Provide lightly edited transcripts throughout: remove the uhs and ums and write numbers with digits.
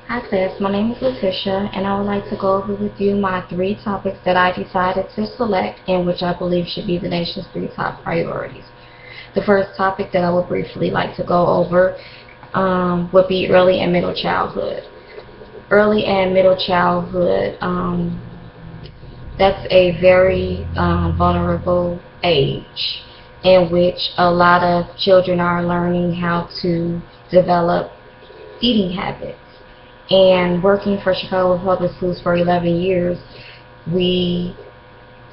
Hi class, my name is Letitia and I would like to go over with you my 3 topics that I decided to select and which I believe should be the nation's 3 top priorities. The first topic that I would briefly like to go over would be early and middle childhood. Early and middle childhood, that's a very vulnerable age in which a lot of children are learning how to develop eating habits. And working for Chicago Public Schools for 11 years, we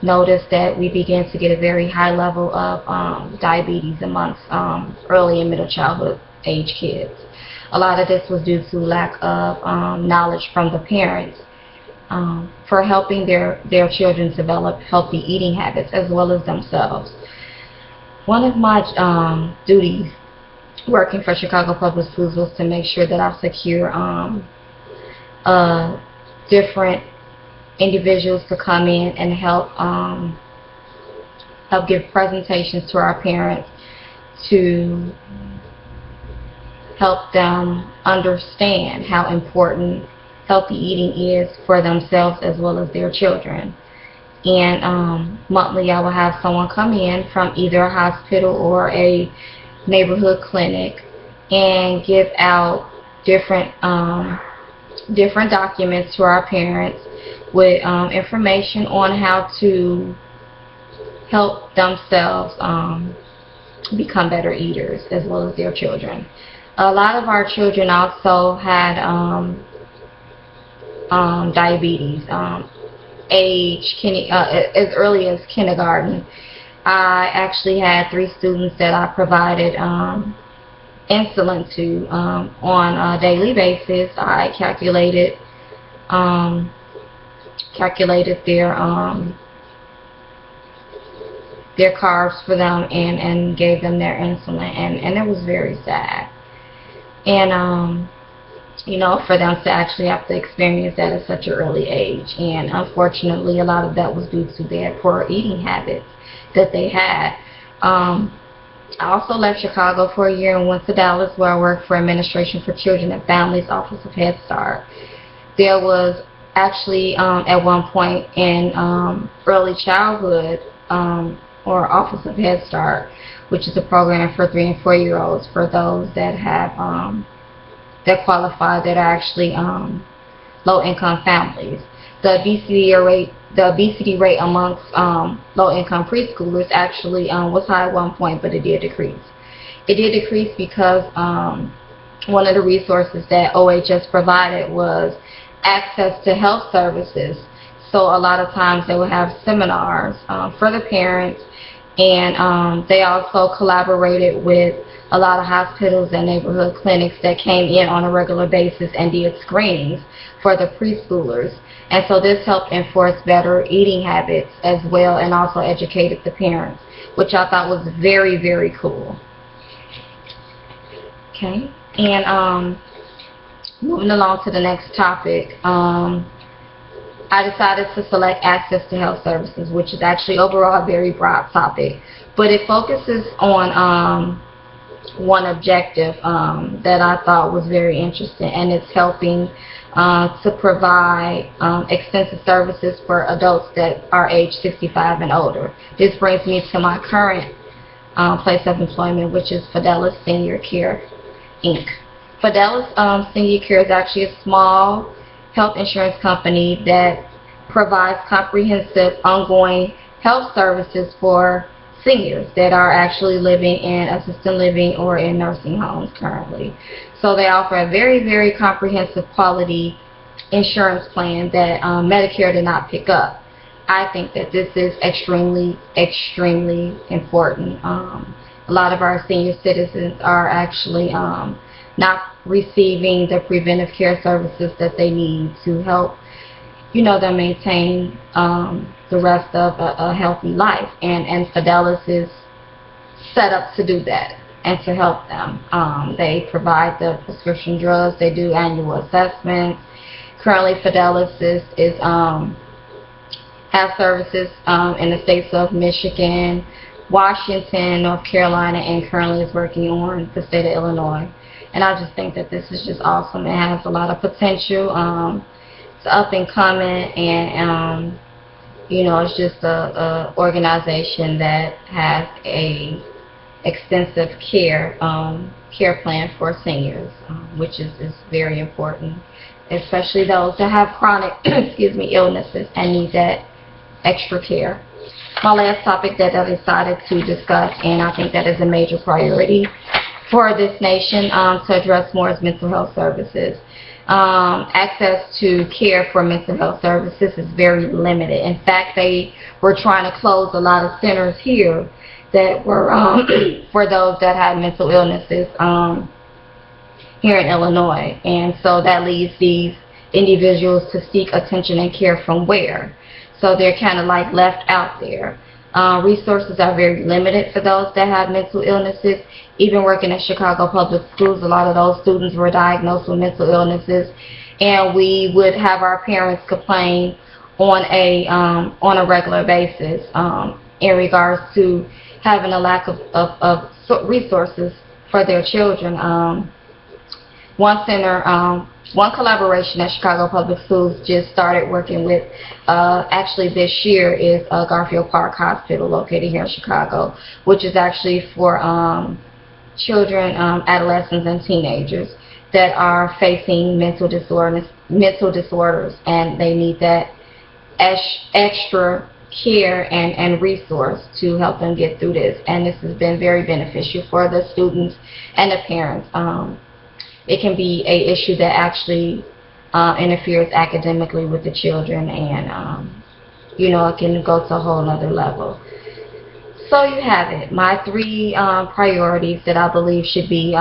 noticed that we began to get a very high level of diabetes amongst early and middle childhood age kids. A lot of this was due to lack of knowledge from the parents for helping their children develop healthy eating habits as well as themselves. One of my duties working for Chicago Public Schools was to make sure that I secure different individuals to come in and help give presentations to our parents to help them understand how important healthy eating is for themselves as well as their children. And monthly I will have someone come in from either a hospital or a neighborhood clinic and give out different documents to our parents with information on how to help themselves become better eaters as well as their children. A lot of our children also had diabetes as early as kindergarten. I actually had 3 students that I provided insulin to on a daily basis. I calculated their carbs for them and gave them their insulin, and it was very sad. And for them to actually have to experience that at such an early age. And unfortunately, a lot of that was due to their poor eating habits that they had. I also left Chicago for a year and went to Dallas, where I worked for Administration for Children and Families, Office of Head Start. There was actually at one point in early childhood or Office of Head Start, which is a program for 3 and 4-year-olds for those that have that qualify, that are actually low-income families. The obesity rate amongst low-income preschoolers actually was high at one point, but it did decrease. It did decrease because one of the resources that OHS provided was access to health services. So a lot of times they would have seminars for the parents, and they also collaborated with a lot of hospitals and neighborhood clinics that came in on a regular basis and did screenings for the preschoolers. And so this helped enforce better eating habits as well, and also educated the parents, which I thought was very, very cool. Okay, and moving along to the next topic, I decided to select access to health services, which is actually overall a very broad topic, but it focuses on one objective that I thought was very interesting, and it's helping to provide extensive services for adults that are age 65 and older. This brings me to my current place of employment, which is Fidelis Senior Care, Inc. Fidelis Senior Care is actually a small health insurance company that provides comprehensive ongoing health services for seniors that are actually living in assisted living or in nursing homes currently. So they offer a very, very comprehensive quality insurance plan that Medicare did not pick up. I think that this is extremely, extremely important. A lot of our senior citizens are actually not receiving the preventive care services that they need to help them maintain the rest of a healthy life, and Fidelis is set up to do that and to help them. They provide the prescription drugs, they do annual assessments. Currently Fidelis has services in the states of Michigan, Washington, North Carolina, and currently is working on the state of Illinois. And I just think that this is just awesome. It has a lot of potential. It's up and coming, and you know, it's just a organization that has a extensive care plan for seniors, which is very important, especially those that have chronic excuse me, illnesses and need that extra care. My last topic that I decided to discuss, and I think that is a major priority for this nation to address more, is mental health services. Access to care for mental health services is very limited. In fact, they were trying to close a lot of centers here that were for those that had mental illnesses here in Illinois. And so that leaves these individuals to seek attention and care from where? So they're kind of like left out there. Resources are very limited for those that have mental illnesses. Even working in Chicago public schools, a lot of those students were diagnosed with mental illnesses, and we would have our parents complain on a regular basis in regards to having a lack of resources for their children. One collaboration that Chicago Public Schools just started working with, actually this year, is Garfield Park Hospital, located here in Chicago, which is actually for children, adolescents, and teenagers that are facing mental disorders, and they need that extra care and resource to help them get through this. And this has been very beneficial for the students and the parents. It can be an issue that actually interferes academically with the children, and you know, it can go to a whole other level. So you have it. My three priorities that I believe should be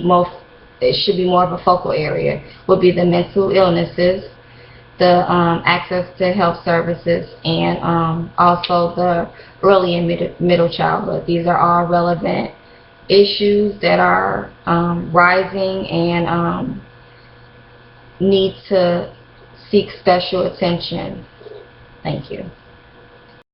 more of a focal area would be the mental illnesses, the access to health services, and also the early and middle childhood. These are all relevant issues that are rising and need to seek special attention. Thank you.